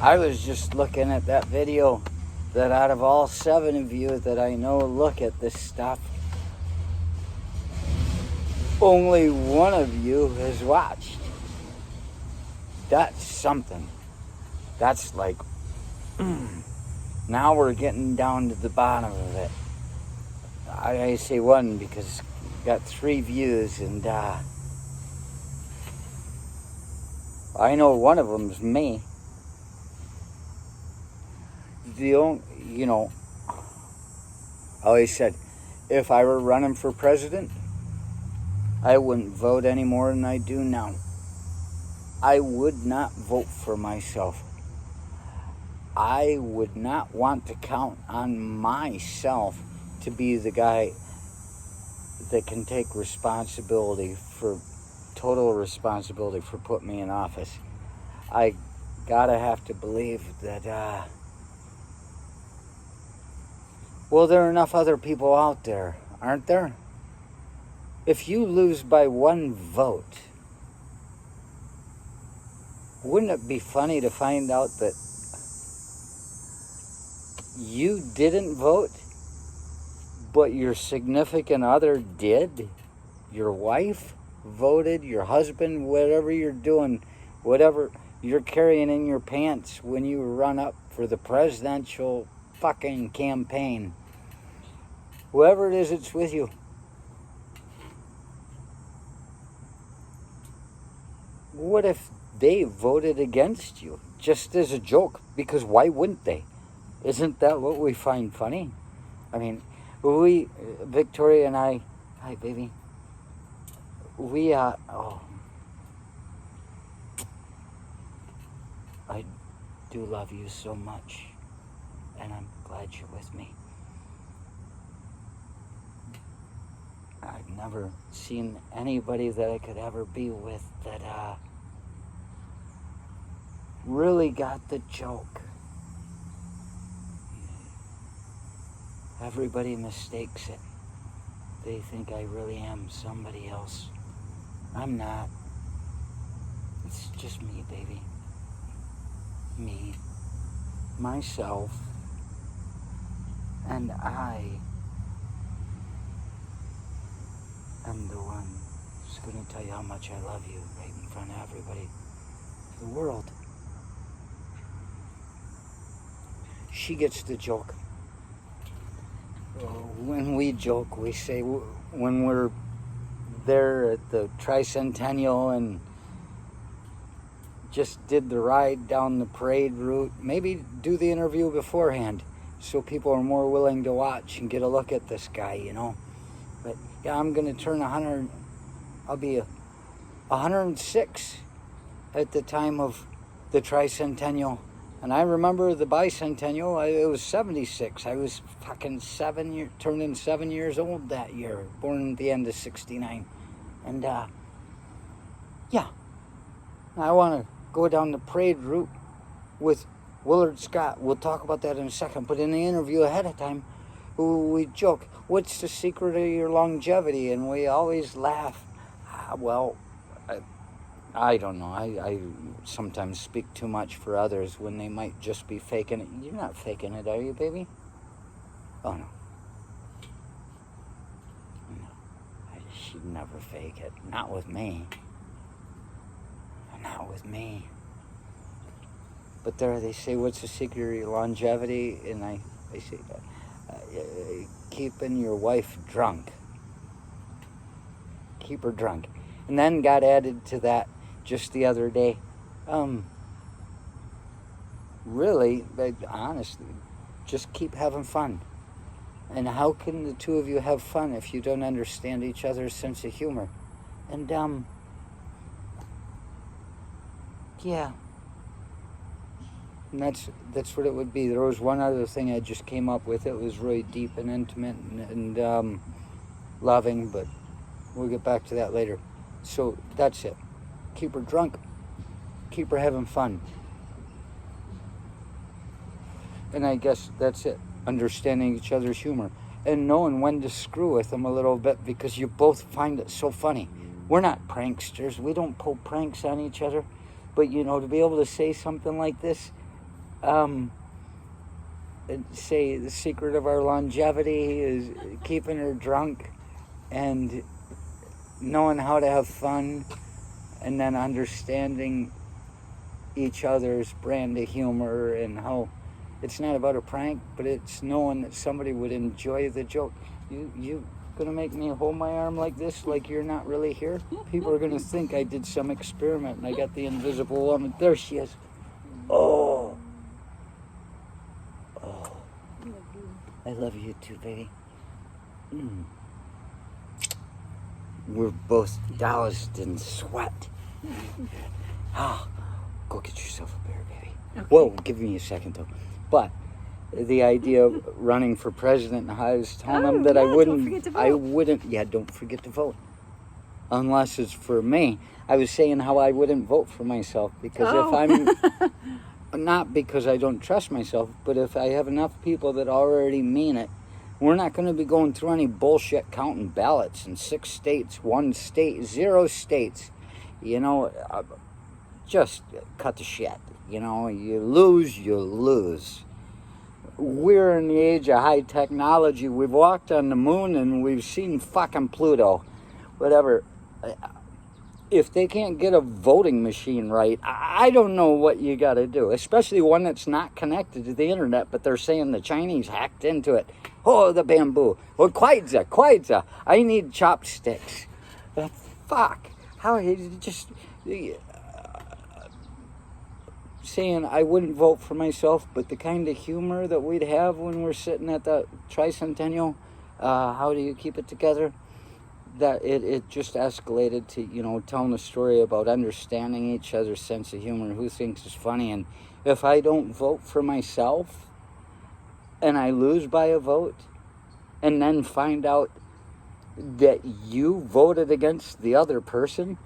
I was just looking at that video that out of all 7 of you that I know look at this stuff, only one of you has watched. That's something. That's like, now we're getting down to the bottom of it. I say one because it's got 3 views, and I know one of them's me. I always said, if I were running for president, I wouldn't vote any more than I do now. I would not vote for myself. I would not want to count on myself to be the guy that can take total responsibility for putting me in office. I gotta have to believe that, there are enough other people out there, aren't there? If you lose by 1 vote, wouldn't it be funny to find out that you didn't vote, but your significant other did? Your wife voted, your husband, whatever you're doing, whatever you're carrying in your pants when you run up for the presidential fucking campaign. Whoever it is that's with you. What if they voted against you just as a joke? Because why wouldn't they? Isn't that what we find funny? I mean, Victoria and I, hi baby, I do love you so much, and I'm glad you're with me. I've never seen anybody that I could ever be with that really got the joke. Everybody mistakes it. They think I really am somebody else. I'm not. It's just me, baby. Me. Myself. And I am the one who's going to tell you how much I love you right in front of everybody. The world. She gets the joke. When we joke, we say when we're there at the tricentennial and just did the ride down the parade route, maybe do the interview beforehand so people are more willing to watch and get a look at this guy, But yeah, I'm going to turn 100. I'll be 106 at the time of the tricentennial. And I remember the bicentennial, it was 76. I was fucking turning 7 years old that year, born at the end of 69. And, yeah, I want to go down the parade route with Willard Scott. We'll talk about that in a second. But in the interview ahead of time, we joke, what's the secret of your longevity? And we always laugh. I don't know. I sometimes speak too much for others when they might just be faking it. You're not faking it, are you, baby? Oh, no. No. She'd never fake it. Not with me. Not with me. But there they say, what's the secret of your longevity? And they say, keeping your wife drunk. Keep her drunk. And then got added to that just the other day. Really, honestly, just keep having fun. And how can the two of you have fun if you don't understand each other's sense of humor? And, yeah. And that's what it would be. There was one other thing I just came up with. It was really deep and intimate and loving, but we'll get back to that later. So that's it. Keep her drunk. Keep her having fun. And I guess that's it. Understanding each other's humor. And knowing when to screw with them a little bit because you both find it so funny. We're not pranksters. We don't pull pranks on each other. But, to be able to say something like this, say the secret of our longevity is keeping her drunk and knowing how to have fun, and then understanding each other's brand of humor, and how it's not about a prank, but it's knowing that somebody would enjoy the joke. You gonna make me hold my arm like this, like you're not really here? People are gonna think I did some experiment and I got the invisible woman. There she is. Oh. I love you too, baby. We're both doused in sweat. Go get yourself a beer, baby. Okay. Whoa, give me a second though. But the idea of running for president, I was telling them that I wouldn't. Yeah, don't forget to vote. Unless it's for me. I was saying how I wouldn't vote for myself because if I'm not because I don't trust myself, but if I have enough people that already mean it, we're not going to be going through any bullshit counting ballots in 6 states, 1 state, 0 states. You know, just cut the shit. You know, you lose. We're in the age of high technology. We've walked on the moon and we've seen fucking Pluto. Whatever. If they can't get a voting machine right, I don't know what you got to do. Especially one that's not connected to the internet, but they're saying the Chinese hacked into it. Oh, the bamboo. Well, Kwaiza. I need chopsticks. Fuck. How just... saying I wouldn't vote for myself, but the kind of humor that we'd have when we're sitting at the tricentennial, how do you keep it together? That it just escalated to, you know, telling a story about understanding each other's sense of humor, who thinks is funny. And if I don't vote for myself and I lose by a vote and then find out that you voted against the other person,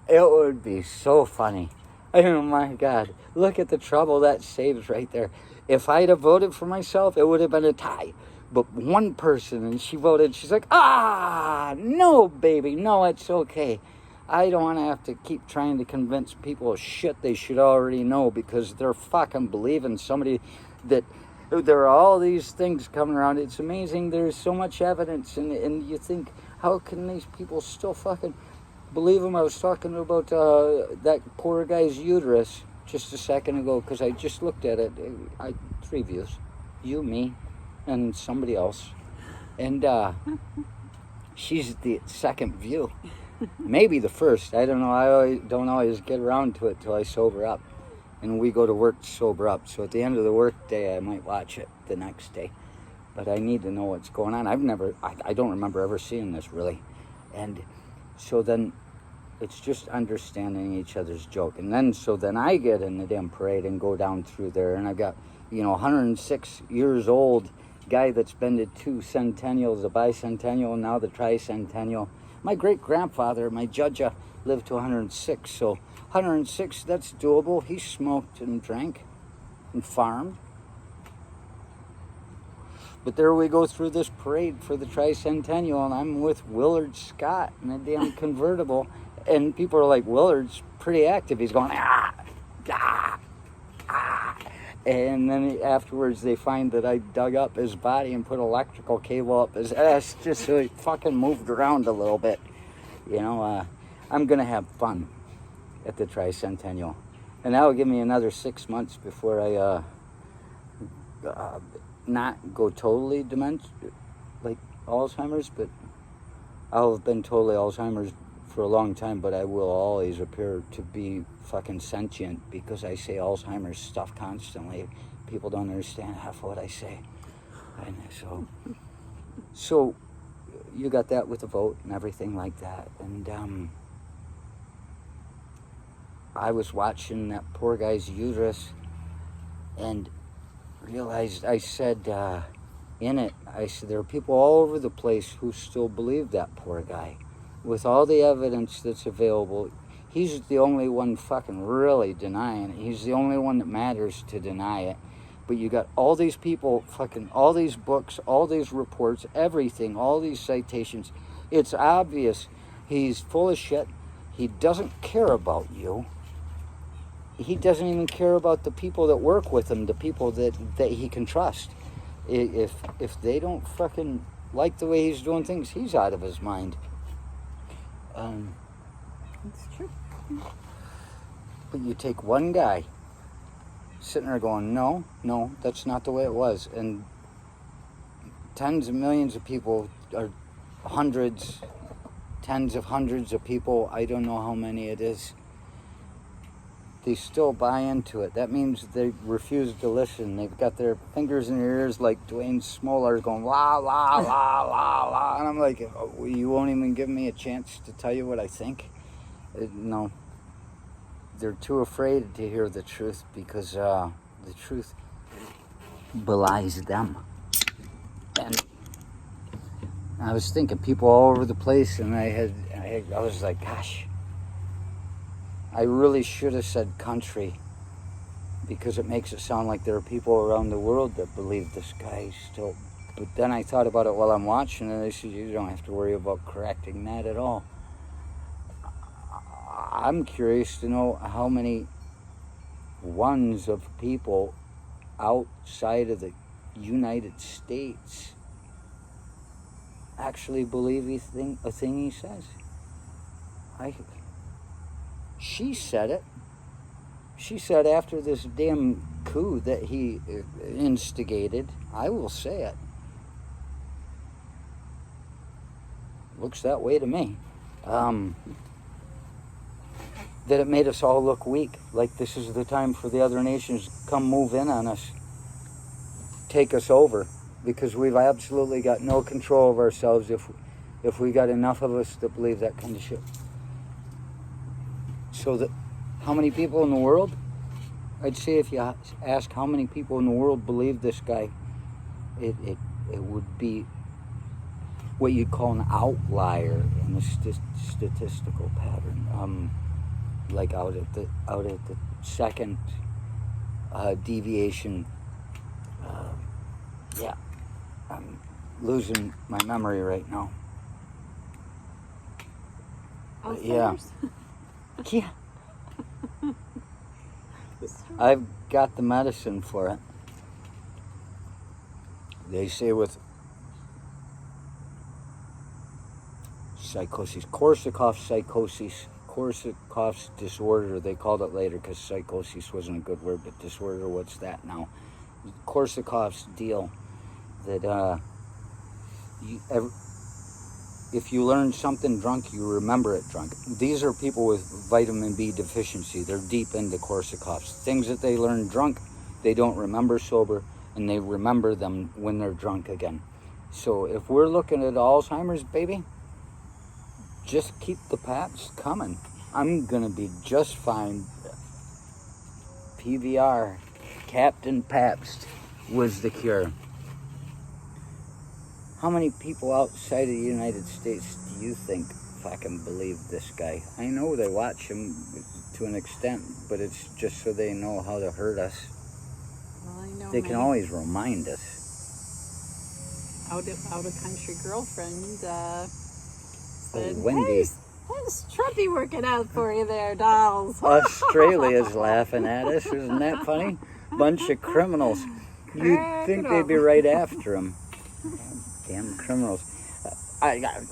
it would be so funny. Oh my God, look at the trouble that saves right there. If I'd have voted for myself, it would have been a tie. But one person, and she voted, she's like, no, baby, no, it's okay. I don't want to have to keep trying to convince people of shit they should already know because they're fucking believing somebody that there are all these things coming around. It's amazing. There's so much evidence, and you think, how can these people still fucking believe them? I was talking about that poor guy's uterus just a second ago because I just looked at it. 3 views. You, me, and somebody else. And she's the second view. Maybe the first. I don't know. I don't always get around to it till I sober up. And we go to work to sober up. So at the end of the work day, I might watch it the next day. But I need to know what's going on. I don't remember ever seeing this really. And so then it's just understanding each other's joke. And then, so then I get in the damn parade and go down through there. And I've got, 106 years old guy that's been to 2 centennials, the bicentennial and now the tricentennial. My great-grandfather, my judge, lived to 106. So 106, that's doable. He smoked and drank and farmed. But there we go through this parade for the tricentennial, and I'm with Willard Scott in a damn convertible. And people are like, Willard's pretty active. He's going, And then afterwards they find that I dug up his body and put electrical cable up his ass just so he fucking moved around a little bit. I'm going to have fun at the tricentennial. And that will give me another 6 months before I not go totally dementia, like Alzheimer's, but I'll have been totally Alzheimer's for a long time, but I will always appear to be fucking sentient because I say Alzheimer's stuff constantly. People don't understand half of what I say. And so you got that with the vote and everything like that. And I was watching that poor guy's uterus and realized, I said there are people all over the place who still believe that poor guy. With all the evidence that's available, he's the only one fucking really denying it. He's the only one that matters to deny it. But you got all these people, fucking all these books, all these reports, everything, all these citations. It's obvious he's full of shit. He doesn't care about you. he doesn't even care about the people that work with him, the people that he can trust. If they don't fucking like the way he's doing things, he's out of his mind. It's true. But you take one guy sitting there going, no, that's not the way it was. And tens of millions of people, or hundreds, tens of hundreds of people, I don't know how many it is, they still buy into it. That means they refuse to listen. They've got their fingers in their ears like Dwayne Smoller going, la, la, la, la, la. And I'm like, oh, you won't even give me a chance to tell you what I think? No. They're too afraid to hear the truth because the truth belies them. And I was thinking people all over the place, and I was like, gosh, I really should have said country, because it makes it sound like there are people around the world that believe this guy still. But then I thought about it while I'm watching, and I said, you don't have to worry about correcting that at all. I'm curious to know how many ones of people outside of the United States actually believe a thing he says. She said it. She said after this damn coup that he instigated, I will say it. Looks that way to me. That it made us all look weak. Like this is the time for the other nations to come move in on us. Take us over. Because we've absolutely got no control of ourselves if we got enough of us that believe that kind of shit. So that, how many people in the world? I'd say if you ask how many people in the world believe this guy, it would be what you'd call an outlier in a statistical pattern. Like out at the second deviation. Yeah, I'm losing my memory right now. Alzheimer's? Yeah. I've got the medicine for it. They say with psychosis, Korsakoff's disorder, they called it later because psychosis wasn't a good word, but disorder, what's that now? Korsakoff's deal that if you learn something drunk, you remember it drunk. These are people with vitamin B deficiency. They're deep into Korsakoff's. Things that they learn drunk, they don't remember sober, and they remember them when they're drunk again. So if we're looking at Alzheimer's, baby, just keep the paps coming. I'm going to be just fine. PBR, Captain Pabst was the cure. How many people outside of the United States do you think fucking believe this guy? I know they watch him to an extent, but it's just so they know how to hurt us. Well, I know they can always remind us. Out of country girlfriend said, Wendy. Hey, how's Trumpy working out for you there, dolls? Australia's laughing at us. Isn't that funny? Bunch of criminals. You'd think they'd be right after him. Damn criminals.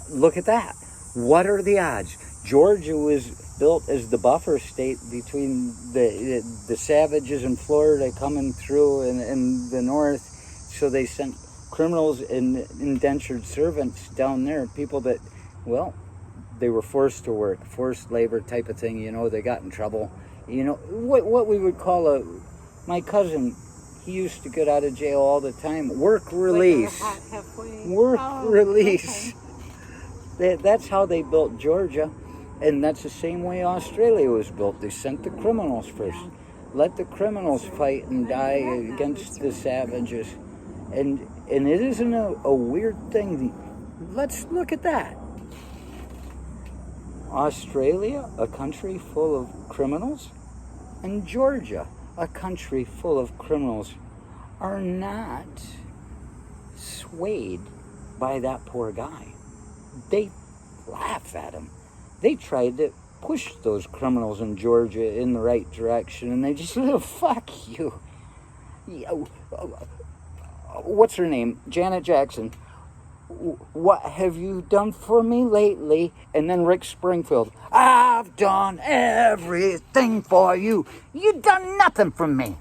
Look at that. What are the odds? Georgia was built as the buffer state between the savages in Florida coming through in the north. So they sent criminals and indentured servants down there. People that, well, they were forced to work. Forced labor type of thing. You know, they got in trouble. You know, what we would call my cousin, he used to get out of jail all the time. Work release. Work release. Okay. That's how they built Georgia. And that's the same way Australia was built. They sent the criminals first. Yeah. Let the criminals fight and die against the savages. And it isn't a weird thing. Let's look at that. Australia, a country full of criminals, and Georgia, a country full of criminals, are not swayed by that poor guy. They laugh at him. They tried to push those criminals in Georgia in the right direction, and they just said, oh, fuck you. What's her name? Janet Jackson. What have you done for me lately? And then Rick Springfield. I've done everything for you. You done nothing for me.